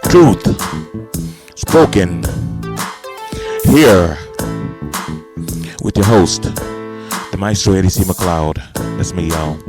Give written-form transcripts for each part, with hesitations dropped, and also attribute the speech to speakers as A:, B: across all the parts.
A: Truth spoken here with your host, the Maestro Eddie C. McLeod. That's me, y'all.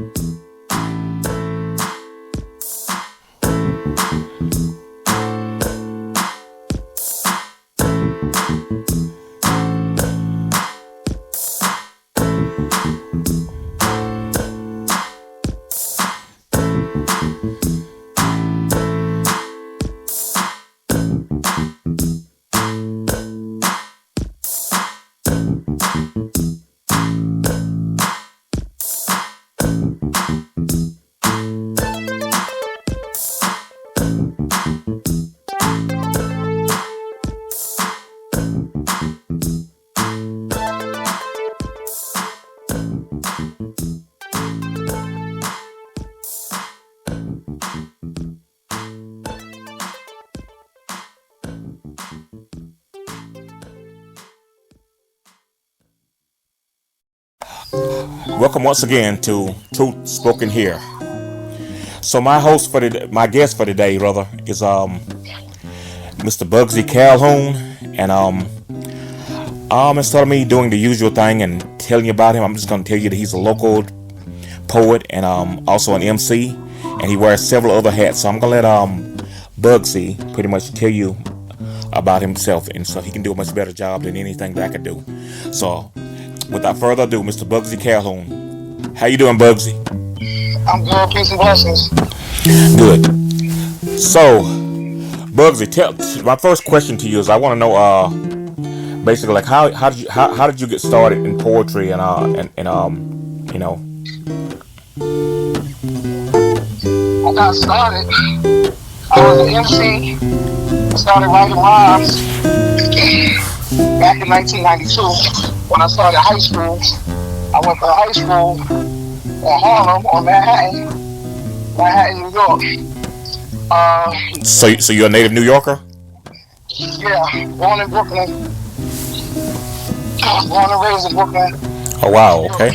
A: Welcome once again to Truth Spoken Here. So my guest for today, brother, is Mr. Bugsy Calhoun, and instead of me doing the usual thing and telling you about him, I'm just gonna tell you that he's a local poet and also an MC, and he wears several other hats. So I'm gonna let Bugsy pretty much tell you about himself, and so he can do a much better job than anything that I could do. So without further ado, Mr. Bugsy Calhoun. How you doing, Bugsy?
B: I'm good, peace and blessings.
A: Good. So, Bugsy, my first question to you is I want to know, basically, like how did you get started in poetry and you know?
B: I got started. I was an MC. I started writing rhymes back in 1992 when I started high school. I went to high school in Harlem or Manhattan, New York.
A: So you're a native New Yorker?
B: Yeah, born in Brooklyn. Born and raised in Brooklyn.
A: Oh wow, okay.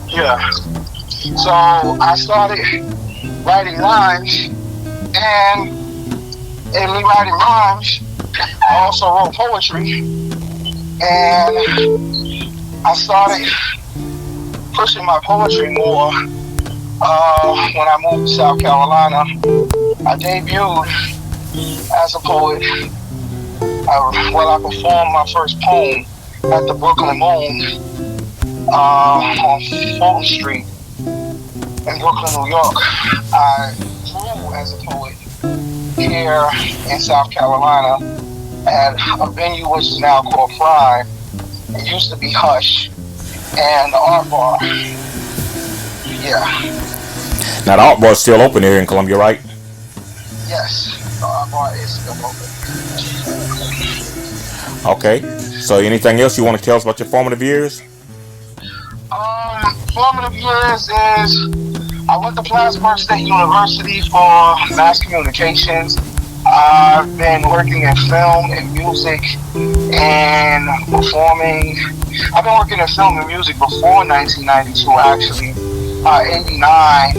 B: Yeah. So I started writing rhymes, and in me writing rhymes, I also wrote poetry, and I started pushing my poetry more when I moved to South Carolina. I debuted as a poet. I performed my first poem at the Brooklyn Moon on Fulton Street in Brooklyn, New York. I grew as a poet here in South Carolina at a venue which is now called Prime. It used to be Hush and the Art Bar. Yeah.
A: Now the Art Bar is still open here in Columbia, right?
B: Yes, the Art Bar is still open.
A: Okay. So anything else you want to tell us about your formative years?
B: Formative years is I went to Plattsburgh State University for mass communications. I've been working in film and music and performing. I've been working in film and music before 1992, actually. 89,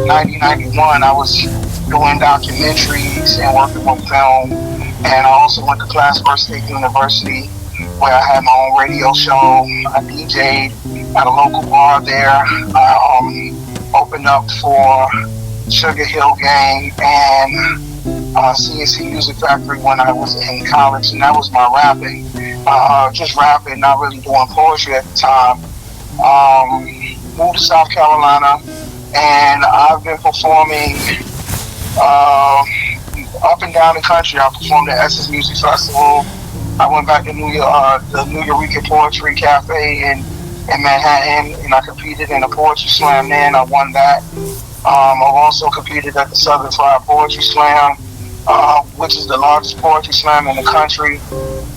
B: 90, 91, I was doing documentaries and working with film. And I also went to Plattsburgh State University, where I had my own radio show. I DJ'd at a local bar there. I opened up for Sugar Hill Gang and CNC Music Factory when I was in college, and that was my rapping. Just rapping, not really doing poetry at the time. Moved to South Carolina, and I've been performing up and down the country. I performed at Essence Music Festival. I went back to the New Eureka Poetry Cafe in Manhattan, and I competed in a poetry slam there, and I won that. I've also competed at the Southern Fried Poetry Slam which is the largest poetry slam in the country.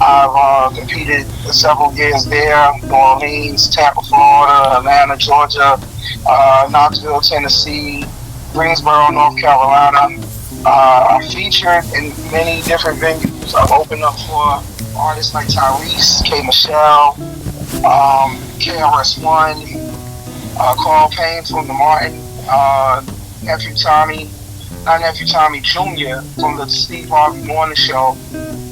B: I've competed for several years there: New Orleans, Tampa, Florida, Atlanta, Georgia, Knoxville, Tennessee, Greensboro, North Carolina. I'm featured in many different venues. I've opened up for artists like Tyrese, K. Michelle, KRS-One, Carl Payne from the Martin, Nephew Tommy, not Nephew Tommy Jr. from the Steve Harvey Morning Show.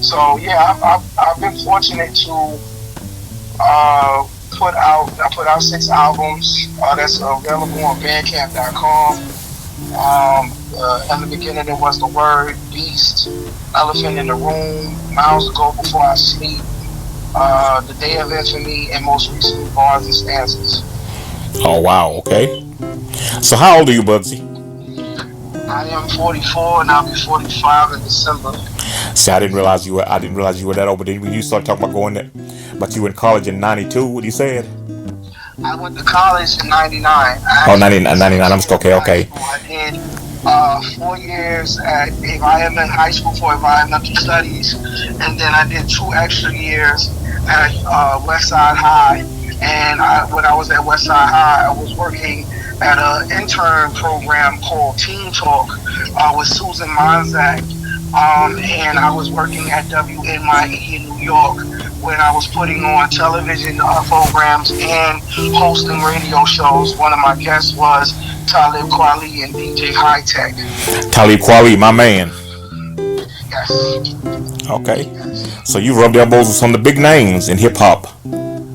B: So yeah, I've been fortunate to put out 6 albums. That's available on Bandcamp.com. In the beginning, it was The Word, Beast, Elephant in the Room, Miles to Go Before I Sleep, The Day of Infamy, and most recently, Bars and Stanzas.
A: Oh wow, okay. So how old are you, Bugsy?
B: I am 44, and I'll be 45 in December.
A: See, I didn't realize you were that old. But then when you started talking about but you were in college in '92. What you said?
B: I went to college in '99.
A: Oh, 99. I'm just okay.
B: I did 4 years at environment high school for environmental studies, and then I did 2 extra years at Westside High. And when I was at Westside High, I was working at an intern program called Teen Talk with Susan Monzak. And I was working at WNYE in New York when I was putting on television programs and hosting radio shows. One of my guests was Talib Kweli and DJ High Tech.
A: Talib Kweli, my man.
B: Yes.
A: Okay.
B: Yes.
A: So you rubbed elbows with some of the big names in hip hop.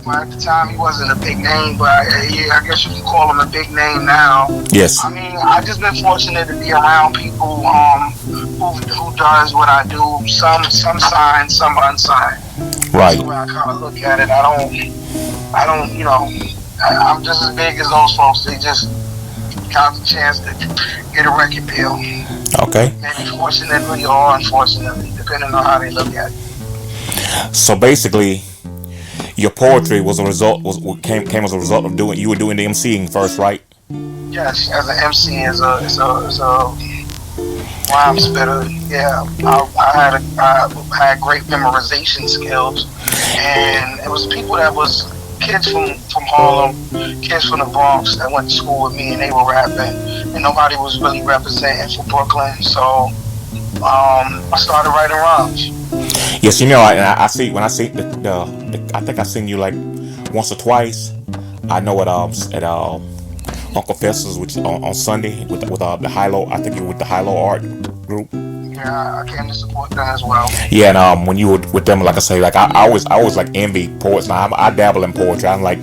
B: Well, at the time, he wasn't a big name, but yeah, I guess you can call him a big name now.
A: Yes.
B: I mean, I've just been fortunate to be around people who does what I do. Some signed, some unsigned.
A: Right.
B: That's the way I kind of look at it. I don't, I'm just as big as those folks. They just got the chance to get a record deal.
A: Okay.
B: Maybe fortunately or unfortunately, depending on how they look at it.
A: So basically, your poetry was came as a result of doing the MCing first, right?
B: Yes, as an MC, as a rhyme spitter. Yeah, I had great memorization skills, and it was people that was kids from Harlem, kids from the Bronx that went to school with me, and they were rapping, and nobody was really representing for Brooklyn. So I started writing rhymes.
A: Yes, I see when I see I think I seen you like once or twice. I know at Uncle Festus, which on Sunday with the High-Low. I think you were with the High-Low art group.
B: Yeah, I came to support them as well.
A: Yeah, and when you were with them, like I say, like I always like envy poets. Now I dabble in poetry. I'm like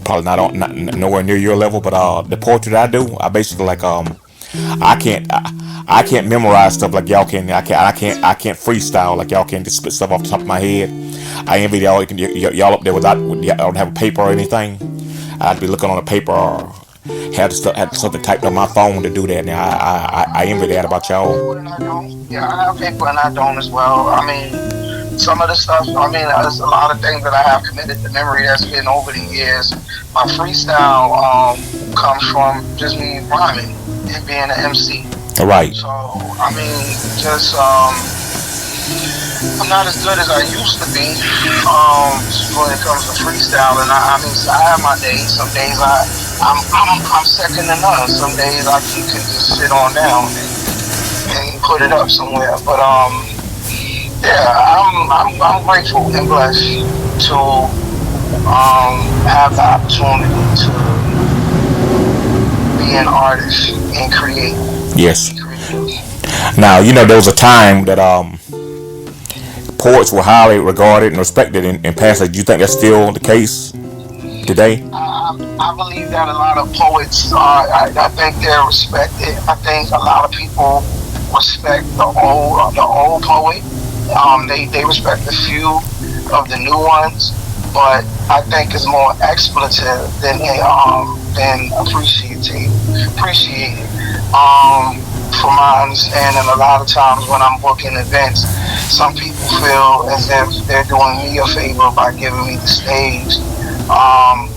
A: probably not nowhere near your level, but the poetry that I do, I basically like I can't memorize stuff like y'all can. I can't freestyle like y'all can, just spit stuff off the top of my head. I envy y'all. Y'all up there y'all don't have a paper or anything. I'd be looking on a paper or had something typed on my phone to do that. Now I envy that about y'all.
B: Yeah, I have paper and I don't as well. I mean, some of the stuff. I mean, there's a lot of things that I have committed to memory that's been over the years. My freestyle comes from just me rhyming and being an MC.
A: Right.
B: So I mean, just I'm not as good as I used to be when it comes to freestyling. I mean, I have my days. Some days I'm second to none. Some days I can just sit on down and put it up somewhere. But yeah, I'm grateful and blessed to have the opportunity to be an artist and create.
A: Yes. Now, there was a time that poets were highly regarded and respected in past. Do you think that's still the case today?
B: I believe that a lot of poets are. I think they're respected. I think a lot of people respect the old poet. They respect a few of the new ones, but I think it's more expletive than appreciated. From my understanding, a lot of times when I'm booking events, some people feel as if they're doing me a favor by giving me the stage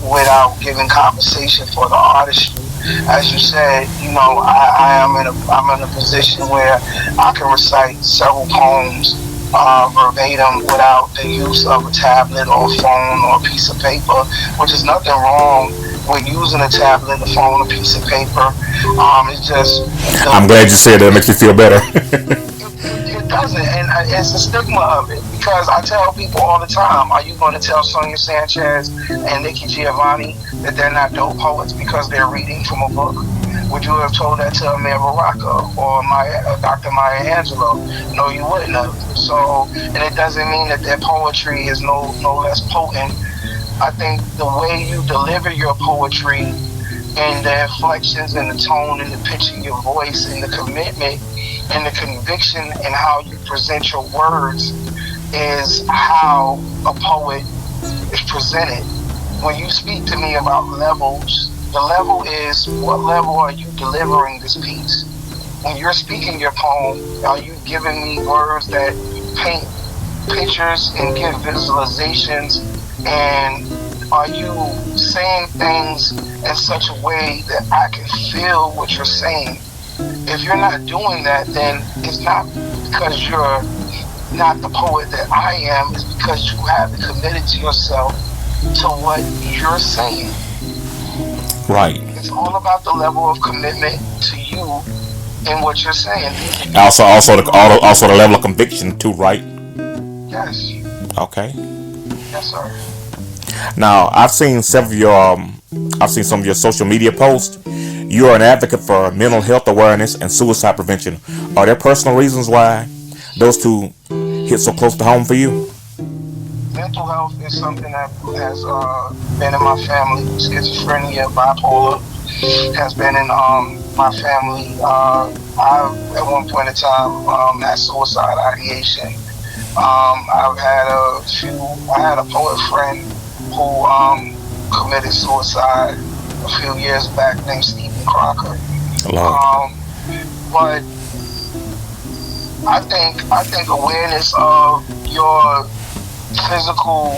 B: without giving compensation for the artistry. as you said, I'm in a position where I can recite several poems verbatim without the use of a tablet or a phone or a piece of paper, which is nothing wrong with using a tablet, a phone, a piece of paper. It's just
A: I'm glad you said that. It makes me feel better.
B: it doesn't, and it's the stigma of it. Because I tell people all the time, are you going to tell Sonia Sanchez and Nikki Giovanni that they're not dope poets because they're reading from a book? Would you have told that to Amir Baraka or Dr. Maya Angelou? No, you wouldn't have. So, and it doesn't mean that their poetry is no less potent. I think the way you deliver your poetry and the inflections and the tone and the pitch of your voice and the commitment and the conviction and how you present your words is how a poet is presented. When you speak to me about levels, the level is what level are you delivering this piece? When you're speaking your poem, are you giving me words that paint pictures and give visualizations? And are you saying things in such a way that I can feel what you're saying? If you're not doing that, then it's not because you're not the poet that I am, it's because you haven't committed to yourself to what you're saying.
A: Right.
B: It's all about the level of commitment to you and what you're saying.
A: Also the level of conviction too, right?
B: Yes.
A: Okay.
B: Yes, sir.
A: Now I've seen some of your social media posts. You are an advocate for mental health awareness and suicide prevention. Are there personal reasons why those two hit so close to home for you?
B: Mental health is something that has been in my family. Schizophrenia, bipolar has been in my family. I, at one point in time, had suicide ideation. I had a poet friend who committed suicide a few years back named Stephen Crocker. But I think awareness of your physical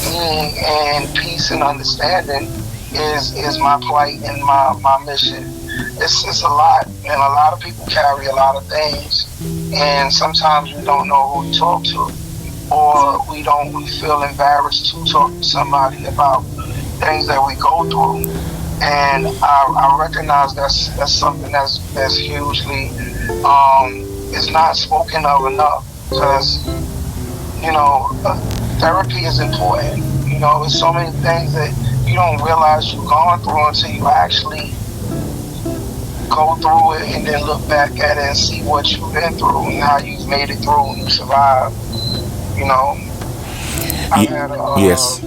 B: being and peace and understanding is my plight and my mission. It's a lot, and a lot of people carry a lot of things, and sometimes we don't know who to talk to, or we feel embarrassed to talk to somebody about things that we go through. And I recognize that's something that's hugely is not spoken of enough, because therapy is important. There's so many things that you don't realize you've gone through until you actually go through it and then look back at it and see what you've been through and how you've made it through and you survived.
A: Yes.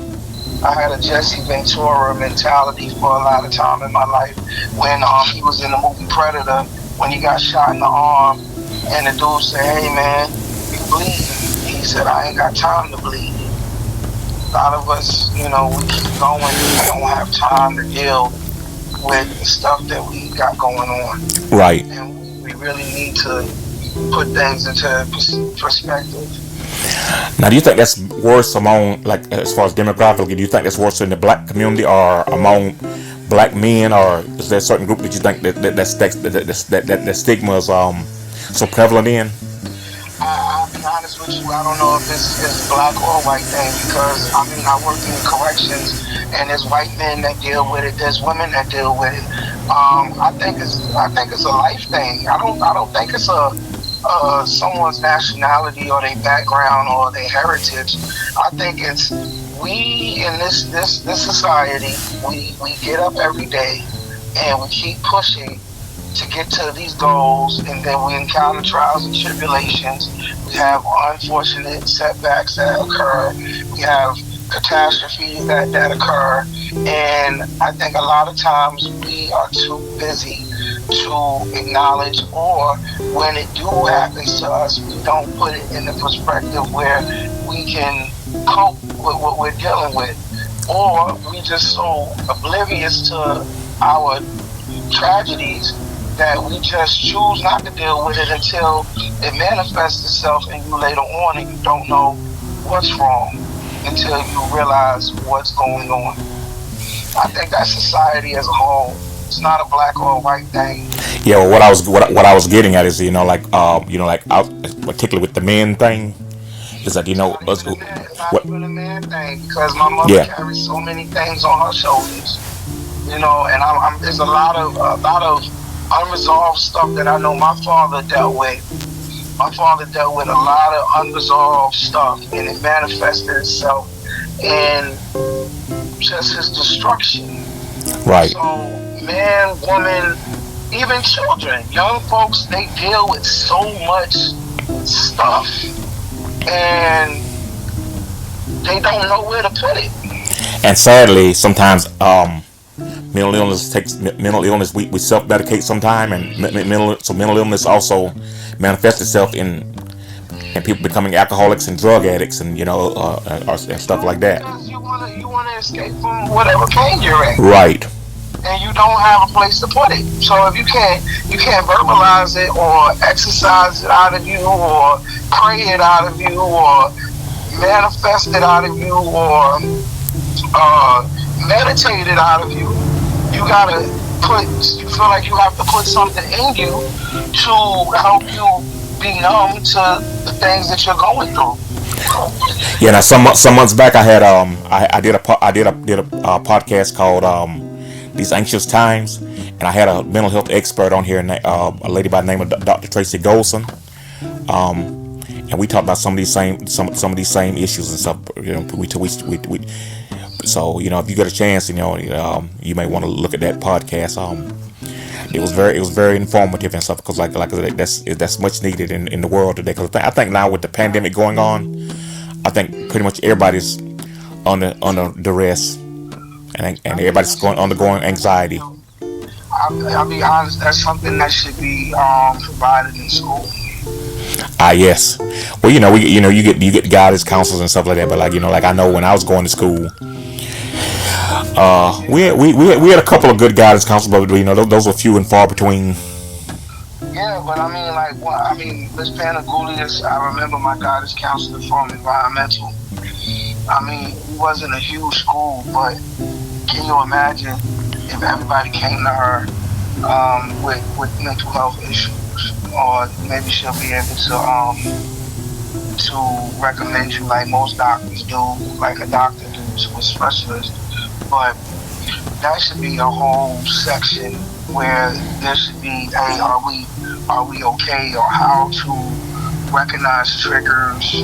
B: I had a Jesse Ventura mentality for a lot of time in my life. When he was in the movie Predator, when he got shot in the arm, and the dude said, "Hey man, you bleeding." He said, "I ain't got time to bleed." A lot of us, we keep going and we don't have time to deal with the stuff that we got going on.
A: Right.
B: And we really need to put things into perspective.
A: Now, do you think that's worse among, like, as far as demographically, do you think that's worse in the black community or among black men, or is there a certain group that you think that stigma is so prevalent in?
B: I'll be honest with you, I don't know if it's black or white thing, because I work in corrections, and there's white men that deal with it, there's women that deal with it. I think it's a life thing. I don't think it's someone's nationality or their background or their heritage. I think it's we in this society. We get up every day and we keep pushing to get to these goals, and then we encounter trials and tribulations. We have unfortunate setbacks that occur. We have catastrophes that occur, and I think a lot of times we are too busy to acknowledge, or when it do happens to us, we don't put it in the perspective where we can cope with what we're dealing with, or we just so oblivious to our tragedies that we just choose not to deal with it until it manifests itself in you later on, and you don't know what's wrong until you realize what's going on. I think that's society as a whole. It's not a black or a white thing.
A: Yeah, well, what I was getting at is, particularly with the men thing, is that,
B: It's not
A: what,
B: even a man thing because my mother
A: yeah,
B: carries so many things on her shoulders. And there's a lot of unresolved stuff that I know my father dealt with. My father dealt with a lot of unresolved stuff, and it manifested itself in just his destruction.
A: right.
B: So, man, woman, even children, young folks, they deal with so much stuff, and they don't know where to put it.
A: And sadly, sometimes mental illness. We self medicate sometime, and mental illness also manifests itself in people becoming alcoholics and drug addicts, and and stuff like that.
B: Because you wanna escape from whatever pain you're in,
A: Right.
B: and you don't have a place to put it. So if you can't verbalize it or exercise it out of you or pray it out of you or manifest it out of you or meditate it out of you, you feel like you have to put something in you to help you be numb to the things that you're going through.
A: Yeah. Now, some months back, I had I did a podcast called These Anxious Times, and I had a mental health expert on here, a lady by the name of Dr. Tracy Golson. And we talked about some of these same issues and stuff. So if you get a chance, you may want to look at that podcast. It was very informative and stuff, because like I said, that's much needed in the world today. Because I think now with the pandemic going on, I think pretty much everybody's under duress, and everybody's undergoing anxiety.
B: I'll be honest, that's something that should be provided in school.
A: Ah, yes. Well, you get guidance counselors and stuff like that. But like I know when I was going to school, we had a couple of good guidance counselors, but those were few and far between.
B: Yeah, but I mean, Miss Panagulius, I remember my guidance counselor from environmental. I mean, it wasn't a huge school, but can you imagine if everybody came to her with mental health issues, or maybe she'll be able to recommend you like most doctors do, like a doctor do to a specialist. But that should be a whole section where there should be, hey, are we okay, or how to recognize triggers,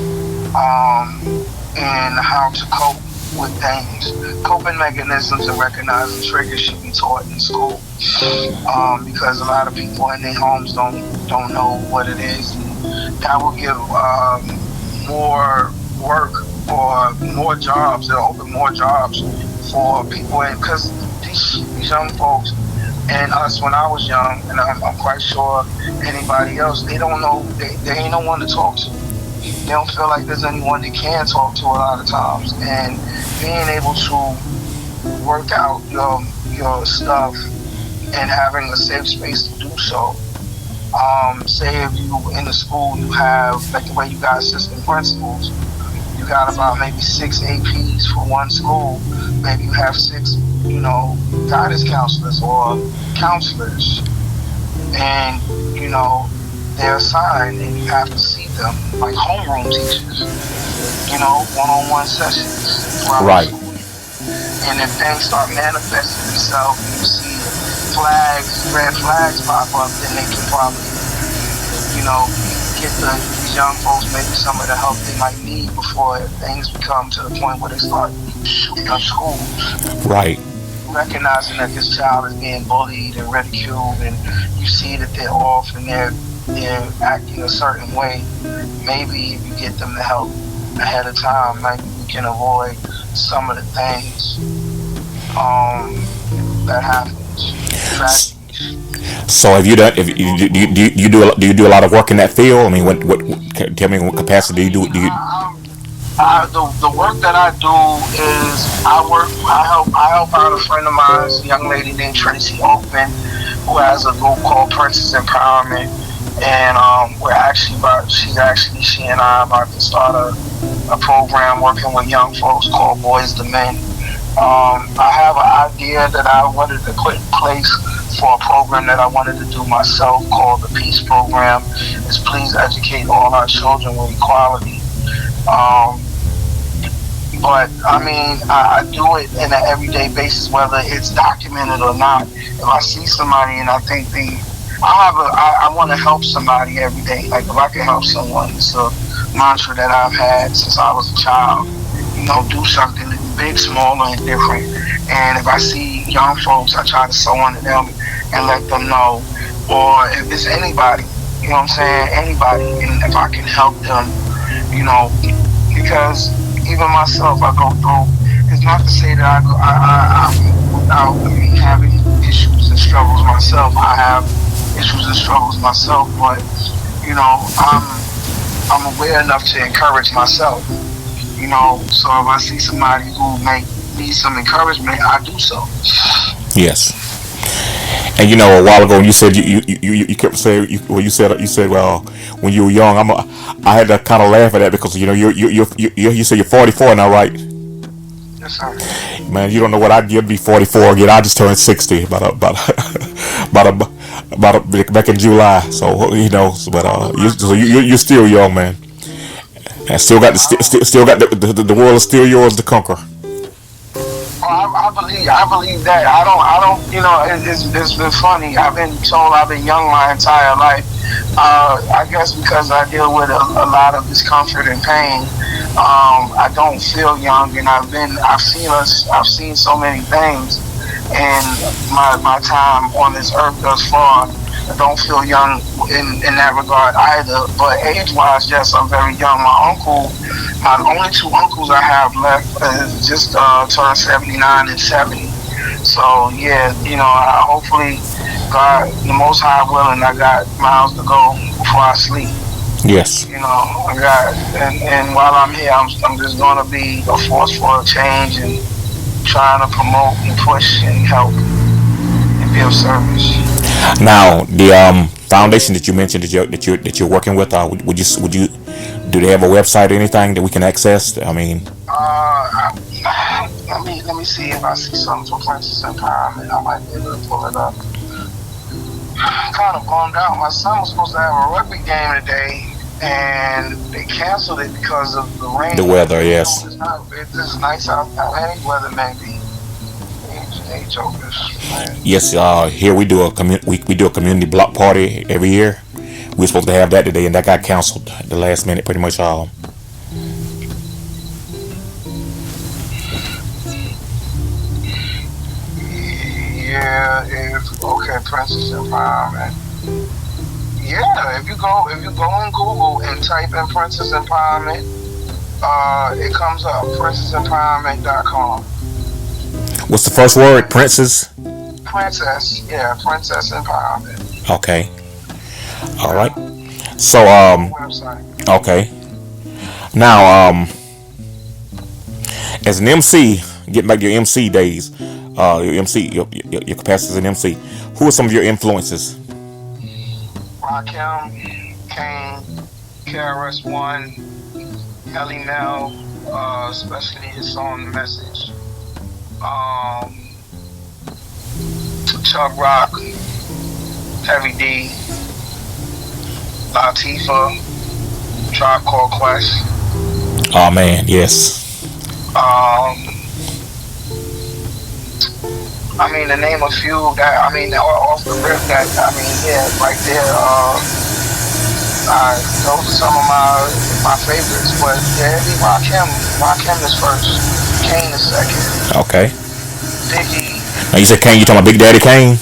B: and how to cope with things. Coping mechanisms and recognizing triggers should be taught in school, because a lot of people in their homes don't know what it is, and that will give more work or more jobs. It'll open more jobs for people, because these young folks and us when I was young, and I'm quite sure anybody else, they don't know, they ain't no one to talk to. They don't feel like there's anyone they can talk to a lot of times, and being able to work out your stuff and having a safe space to do so. Say if you in the school, you have, like the way you got assistant principals, you got about maybe 6 APs for one school. Maybe you have 6, guidance counselors or counselors, and they're assigned, and you have to see them like homeroom teachers, one-on-one sessions.
A: Right.
B: And if things start manifesting themselves, you see red flags pop up, then they can probably, get these young folks maybe some of the help they might need before things become to the point where they start shooting up schools.
A: Right.
B: Recognizing that this child is being bullied and ridiculed, and you see that they're off and they're acting a certain way. Maybe if you get them the help ahead of time, maybe we can avoid some of the things that happens. Tragedies.
A: So have you done? Do you do a lot of work in that field? I mean, tell me what capacity do you do?
B: The work that I do is I help out a friend of mine, a young lady named Tracy Oakman, who has a group called Princess Empowerment, and she and I are about to start a program working with young folks called Boys to Men, I have an idea that I wanted to put in place for a program that I wanted to do myself called the Peace Program. Is please educate all our children with equality. Um, but I mean, I do it in an everyday basis, whether it's documented or not. If I see somebody and I think I want to help somebody every day. Like if I can help someone, it's a mantra that I've had since I was a child. Do something big, small, or indifferent. And if I see young folks, I try to sew into them and let them know. Or if it's anybody, you know what I'm saying, anybody, and if I can help them, because even myself, I go through. It's not to say that I'm without having issues and struggles myself. I have issues and struggles myself, but I'm aware enough to encourage myself. So if I see somebody who may need some encouragement, I do so.
A: Yes. And a while ago, when you said you kept saying you said well, when you were young, I had to kind of laugh at that because you said you're 44 now, right?
B: Yes, sir.
A: Man, you don't know what I did to be 44 again. I just turned 60 back in July. So but you're still young, man. And still got the world is still yours to conquer.
B: I believe that. I don't. It's been funny. I've been told I've been young my entire life. I guess because I deal with a lot of discomfort and pain. I don't feel young, and I've seen so many things, and my time on this earth thus far. I don't feel young in that regard either. But age-wise, yes, I'm very young. My only two uncles I have left just turned 79 and 70. So yeah, hopefully God, the Most High willing, I got miles to go before I sleep.
A: Yes.
B: I got, and while I'm here, I'm just gonna be a force for a change and trying to promote and push and help and be of service.
A: Now, the foundation that you mentioned that you're working with, would you do they have a website or anything that we can access? I mean,
B: let me see if I see something for Princess Empowerment. I might be able to pull it up. Kind of bummed out. My son was supposed to have a rugby game today, and they canceled it because of the rain.
A: The weather, yes.
B: It's nice out. Any weather may be. They jokers.
A: Yes, here we do we do a community block party every year. We were supposed to have that today, and that got canceled at the last minute, pretty much.
B: Yeah, okay, Princess Empowerment. Yeah, if you go on Google and type in Princess Empowerment, it comes up, princessempowerment.com.
A: What's the first word? Princess?
B: Princess, yeah, Princess Empowerment.
A: Okay. All right. So, okay. Now, as an MC, getting back to your MC days, your capacity as an MC, who are some of your influences?
B: Rakim, Kane, KRS-One, Ellie Mel, especially his song The Message. Chubb Rock, Heavy D, Latifah, Tribe Called Quest.
A: Oh man, yes.
B: To name a few off the rip right there. Those are some of my favorites, but yeah, it'd be Rakim is first, Kane is second.
A: Okay.
B: Biggie.
A: Now you said Kane, you talking about Big Daddy Kane?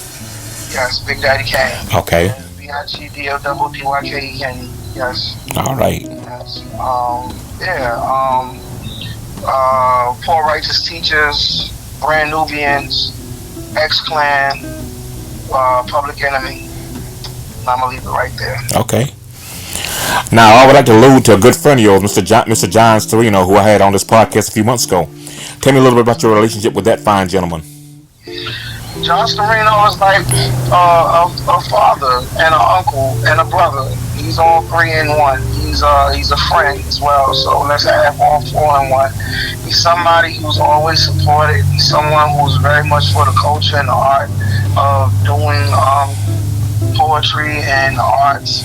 B: Yes, Big Daddy Kane.
A: Okay.
B: BIGDLDYKE Kane. Yes.
A: All right.
B: Yes. Poor Righteous Teachers, Brand Nubians, X-Clan, Public Enemy. I'm gonna leave it right there.
A: Okay. Now I would like to allude to a good friend of yours, Mr. John Storino, who I had on this podcast a few months ago. Tell me a little bit about your relationship with that fine gentleman.
B: John Storino is like a father and an uncle and a brother. He's all three in one. he's a friend as well. So let's have all four in one. He's somebody who's always supported. He's someone who's very much for the culture and the art of doing poetry and arts.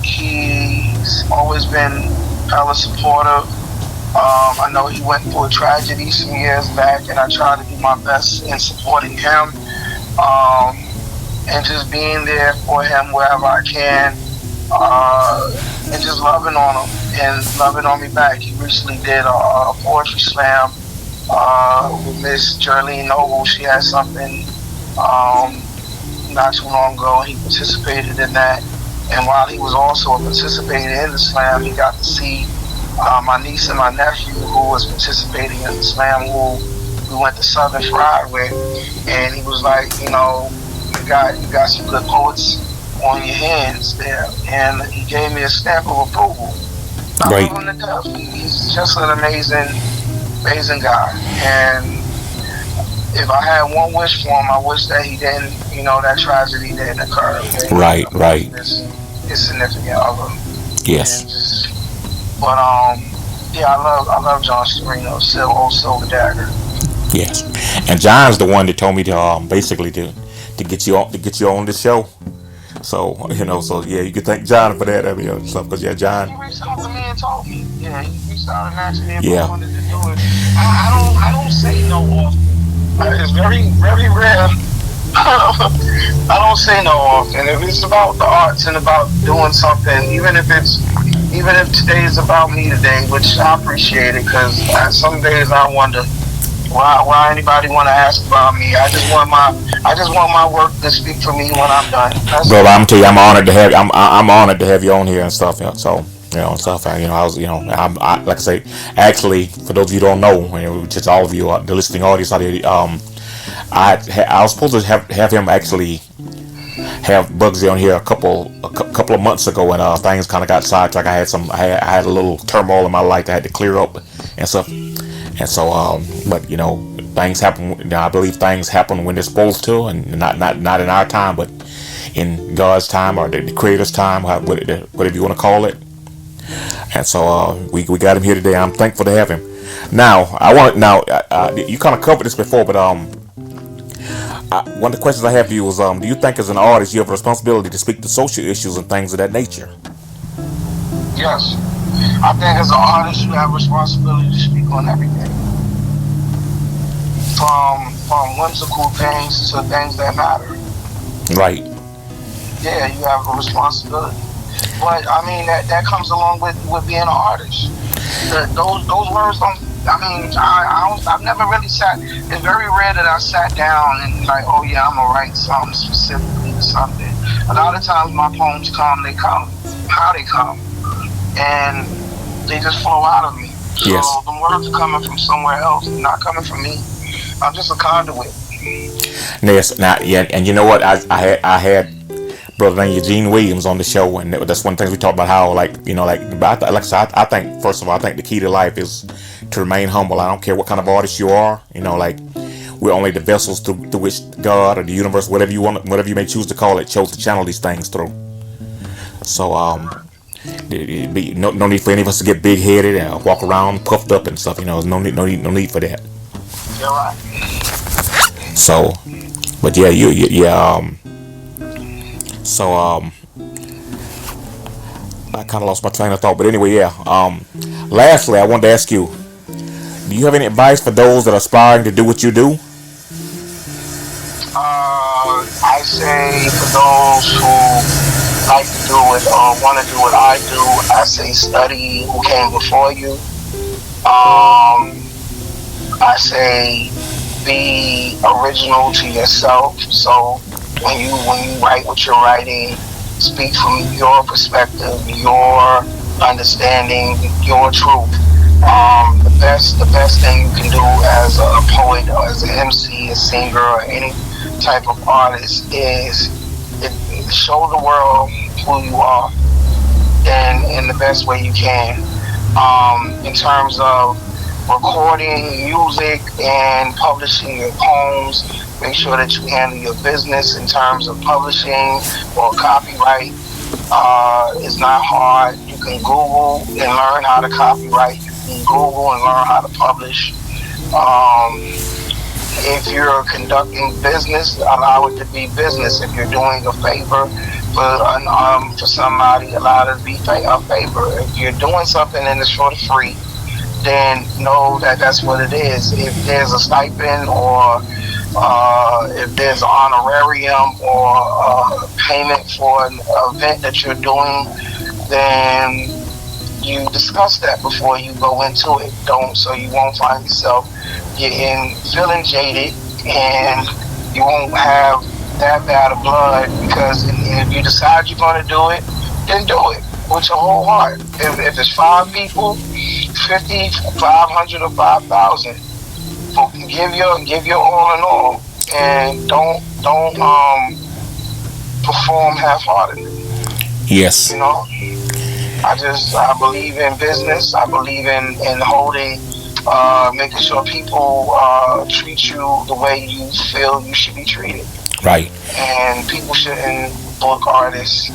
B: He's always been hella supportive. I know he went through a tragedy some years back, and I try to do my best in supporting him, and just being there for him wherever I can, and just loving on him and loving on me back. He recently did a poetry slam with Miss Jerlene Noble. She had something not too long ago. He participated in that, and while he was also participating in the slam, he got to see my niece and my nephew who was participating in the slam, who we went to Southern Fried with, and he was like, you know, you got some good poets on your hands there, and he gave me a stamp of approval. I love him to death. He's just an amazing guy, and if I had one wish for him, I wish that he didn't, you know, that tragedy didn't occur. Okay?
A: Right.
B: His significant other.
A: Yes.
B: But yeah, I love John Storino, Silver Dagger.
A: Yes. And John's the one that told me to basically to get you on the show. So so yeah, you can thank John for that. I mean, stuff because John.
B: He reached out to me and told me. Yeah, he reached out and asked me if I wanted to do it. I don't say no often. It's very rare. I don't say no often. If it's about the arts and about doing something, even if today is about me today, which I appreciate it, because some days I wonder why anybody want to ask about me. I just want my work to speak for me when I'm done.
A: Brother, I'm tell you, I'm honored to have you on here and stuff. So stuff. I was, I like I say, actually, for those of you who don't know, just all of you, the listening audience out there, I was supposed to have him actually have Bugsy on here a couple of months ago, and things kind of got sidetracked. I had a little turmoil in my life I had to clear up and stuff, and so but things happen. I believe things happen when they're supposed to, and not in our time, but in God's time or the Creator's time, whatever you want to call it. And so we got him here today. I'm thankful to have him. Now you kind of covered this before, but one of the questions I have for you is, do you think as an artist you have a responsibility to speak to social issues and things of that nature?
B: Yes. I think as an artist you have a responsibility to speak on everything. From whimsical things to things that matter.
A: Right.
B: Yeah, you have a responsibility. But I mean that comes along with being an artist. Those words don't. I mean, I've never really sat. It's very rare that I sat down and like, oh yeah, I'm gonna write something specifically to something. A lot of times my poems come, how they come, and they just flow out of me. So
A: yes.
B: The words are coming from somewhere else, not coming from me. I'm just a conduit.
A: Yes, and you know what? I had brother named Eugene Williams on the show, and that's one of the things we talked about. How like I said, I think first of all, I think the key to life is to remain humble. I don't care what kind of artist you are. We're only the vessels through which God or the universe, whatever you may choose to call it, chose to channel these things through. So no need for any of us to get big headed and walk around puffed up and stuff. No need for that.
B: You're right.
A: So, but yeah. So I kind of lost my train of thought, but anyway, yeah. Lastly, I wanted to ask you: do you have any advice for those that are aspiring to do what you do?
B: I say for those who like to do it or want to do what I do, I say study who came before you. I say be original to yourself. So when you write what you're writing, speak from your perspective, your understanding, your truth. The best thing you can do as a poet or as an MC, a singer, or any type of artist is show the world who you are in the best way you can. In terms of recording music and publishing your poems, make sure that you handle your business in terms of publishing or copyright. It's not hard. You can Google and learn how to copyright. You can Google and learn how to publish. Um, if you're conducting business, allow it to be business. If you're doing a favor for somebody, allow it to be a favor. If you're doing something and it's for free, then know that that's what it is. If there's a stipend or if there's an honorarium or payment for an event that you're doing, then you discuss that before you go into it. Don't, so you won't find yourself feeling jaded, and you won't have that bad of blood, because if you decide you're going to do it, then do it with your whole heart. If it's 5 people, 50, 500, or 5,000, give your all in all, and don't perform half-heartedly.
A: Yes.
B: You know, I believe in business. I believe in holding, making sure people treat you the way you feel you should be treated.
A: Right.
B: And people shouldn't book artists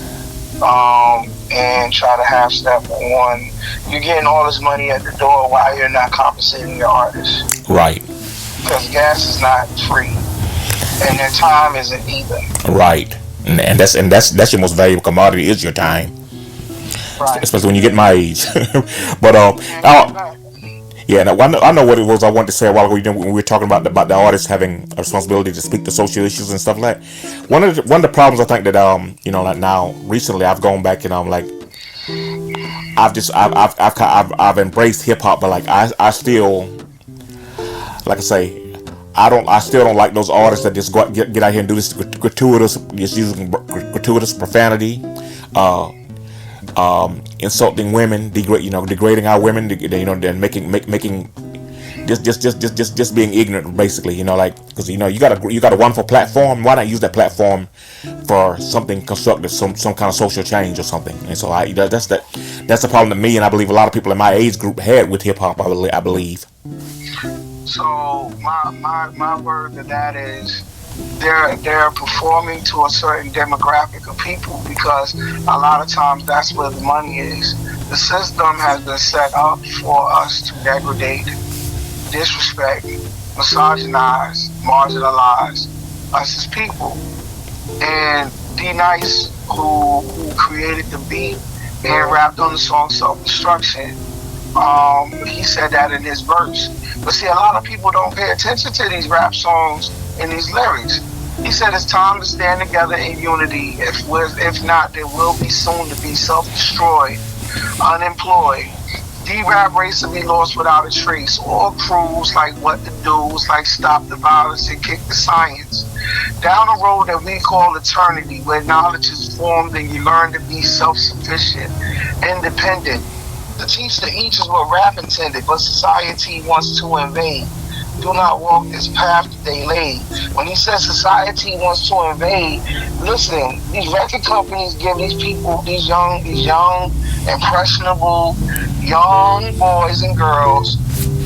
B: and try to half step on. You're getting all this money at the door while you're not compensating your artists.
A: Right.
B: Because gas is not free, and their time isn't either.
A: Right. And that's your most valuable commodity, is your time.
B: Right.
A: Especially when you get my age. But yeah, now, I know what it was I wanted to say a while ago. When we were talking about the artists having a responsibility to speak to social issues and stuff like that. One of the problems I think that like now recently I've gone back and I'm like, I've embraced hip hop, but like I still, like I say, I still don't like those artists that just get out here and do this gratuitous, just using gratuitous profanity, insulting women, degrading our women, and making just being ignorant, basically, like, because you got a wonderful platform. Why not use that platform for something constructive, some kind of social change or something? And so that's the problem that me and I believe a lot of people in my age group had with hip hop. I believe.
B: So my word to that is, they're performing to a certain demographic of people, because a lot of times that's where the money is. The system has been set up for us to degrade, disrespect, misogynize, marginalize us as people. And D Nice, who created the beat and rapped on the song Self-Destruction, he said that in his verse. But see, a lot of people don't pay attention to these rap songs and these lyrics. He said it's time to stand together in unity. If not, there will be soon to be self-destroyed, unemployed. D-Rap race will be lost without a trace. All crews like What to Do's, like Stop the Violence and Kick the Science. Down a road that we call eternity, where knowledge is formed and you learn to be self-sufficient, independent. To teach the each is what rap intended, but society wants to invade. Do not walk this path that they laid. When he says society wants to invade, listen, these record companies give these people, these young, impressionable, young boys and girls,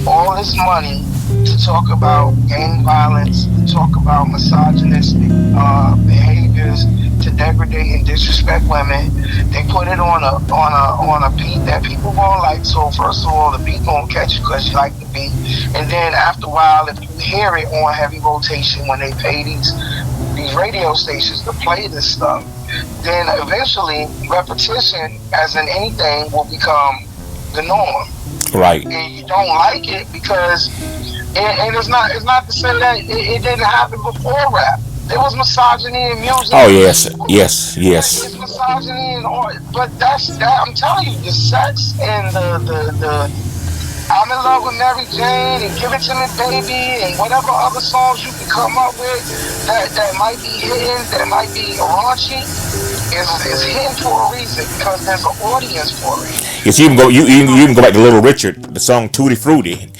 B: all this money to talk about gang violence, to talk about misogynistic behaviors, to degrade and disrespect women. They put it on a beat that people gonna like. So first of all, the beat gonna catch you because you like the beat, and then after a while, if you hear it on heavy rotation when they pay these radio stations to play this stuff, then eventually repetition, as in anything, will become the norm.
A: Right.
B: And you don't like it because, and it's not to say that it didn't happen before rap. There was misogyny in music.
A: Oh yes.
B: It's misogyny in art, but I'm telling you, the sex and the I'm in love with Mary Jane and Give It to Me Baby and whatever other songs you can come up with that might be hidden, that might be raunchy, is hidden for a reason, because there's an audience for it.
A: Yes, you even go back to Little Richard, the song Tutti Frutti.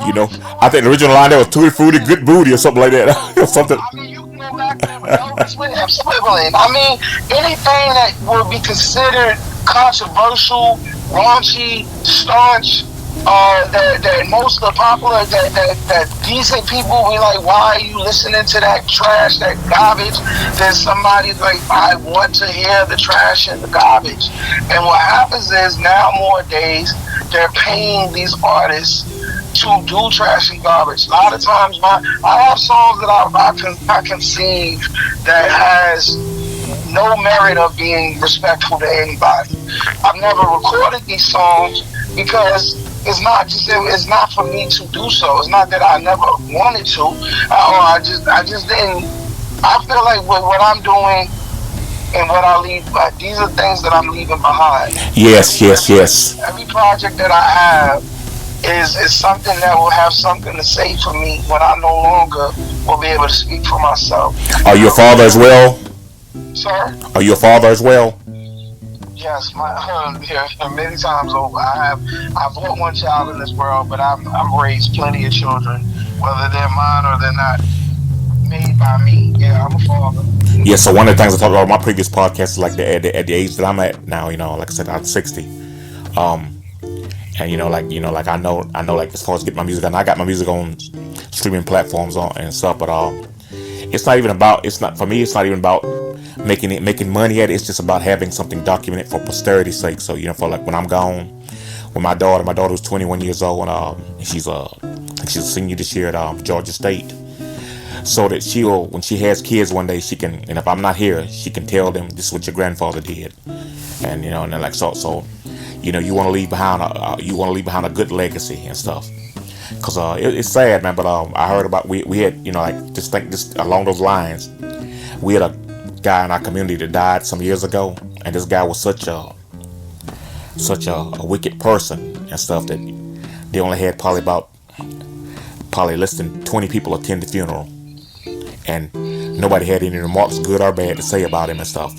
A: I think the original line there was Tutti Frutti, good booty, or something like that, or something.
B: I mean, you can go back to Elvis with him swiveling. I mean, anything that would be considered controversial, raunchy, staunch, that most of the popular, that decent people be like, why are you listening to that trash, that garbage? Then somebody's like, I want to hear the trash and the garbage. And what happens is now more days they're paying these artists to do trash and garbage. A lot of times, I have songs that I conceive that has no merit of being respectful to anybody. I've never recorded these songs because it's not for me to do so. It's not that I never wanted to, or I just didn't. I feel like with what I'm doing and what I leave, these are things that I'm leaving behind.
A: Yes, yes.
B: Every project that I have is something that will have something to say for me when I no longer will be able to speak for myself.
A: Are you a father as well?
B: Sir?
A: Are you a father as well?
B: Yes, many times over. I've brought one child in this world, but I've raised plenty of children, whether they're mine or they're not made by me. Yeah, I'm a father.
A: Yeah. So one of the things I talked about in my previous podcast is like at the age that I'm at now. Like I said, I'm 60. And like I know, like as far as getting my music on, I got my music on streaming platforms and stuff. But it's not even about. It's not for me. It's not even about making money at it. It's just about having something documented for posterity's sake. So for like when I'm gone, with my daughter was 21 years old, and she's a senior this year at Georgia State. So that when she has kids one day, she can, and if I'm not here, she can tell them this is what your grandfather did, and and then like so. You want to leave behind a good legacy and stuff. Cause it's sad, man. But I heard about we had like just along those lines. We had a guy in our community that died some years ago, and this guy was such a wicked person and stuff that they only had probably less than 20 people attend the funeral, and nobody had any remarks, good or bad, to say about him and stuff.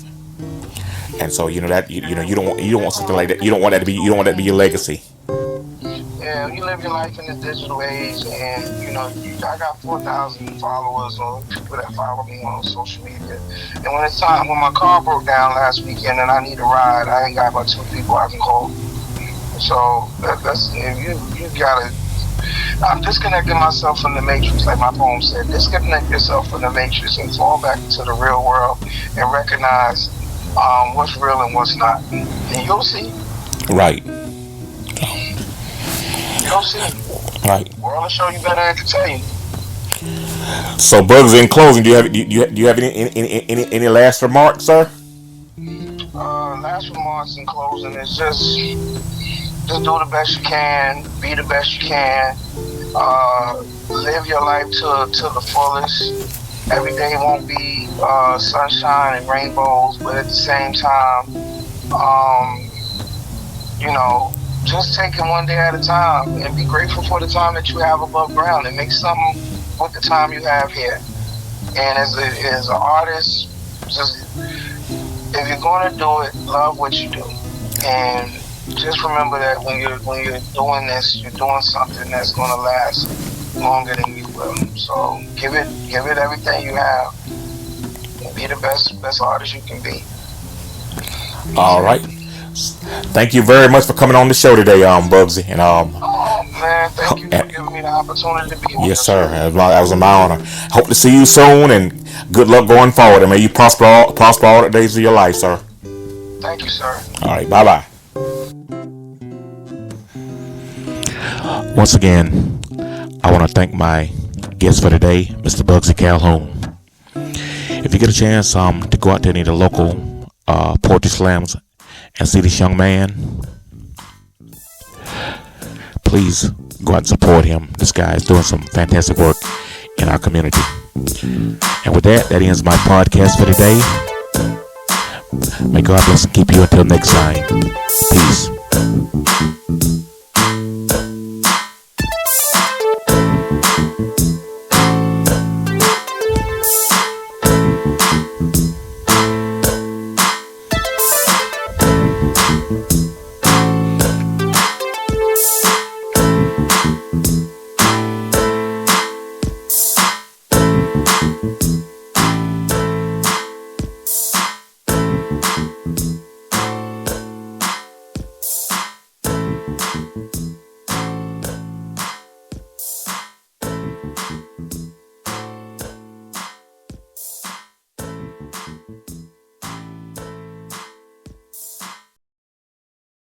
A: And so that you don't want something like that. You don't want that to be your legacy.
B: Yeah, you live your life in this digital age, and I got 4,000 followers or people that follow me on social media. And when my car broke down last weekend and I need a ride, I ain't got but 2 people I can call. So that's you gotta. I'm disconnecting myself from the matrix, like my poem said. Disconnect yourself from the matrix and fall back into the real world and recognize what's real and what's not, and you'll see.
A: Right.
B: You'll see.
A: Right.
B: The world will show you better to tell you.
A: So, Bugsy, in closing, do you have any last remarks, sir?
B: Last remarks in closing is just do the best you can, be the best you can, live your life to the fullest. Every day won't be sunshine and rainbows, but at the same time, just take it one day at a time and be grateful for the time that you have above ground and make something with the time you have here. And as an artist, just if you're going to do it, love what you do, and just remember that when you're doing this, you're doing something that's going to last longer than you will. So give it everything you have, and be the best artist you can be.
A: All right. Thank you very much for coming on the show today, Bugsy. And
B: oh man, thank you for giving me the opportunity to be on.
A: Yes, sir. That was my honor. Hope to see you soon, and good luck going forward. And may you prosper all the days of your life, sir.
B: Thank you, sir.
A: All right. Bye bye. Once again, I want to thank my guest for today, Mr. Bugsy Calhoun. If you get a chance to go out to any of the local poetry slams and see this young man, please go out and support him. This guy is doing some fantastic work in our community. And with that ends my podcast for today. May God bless and keep you until next time. Peace.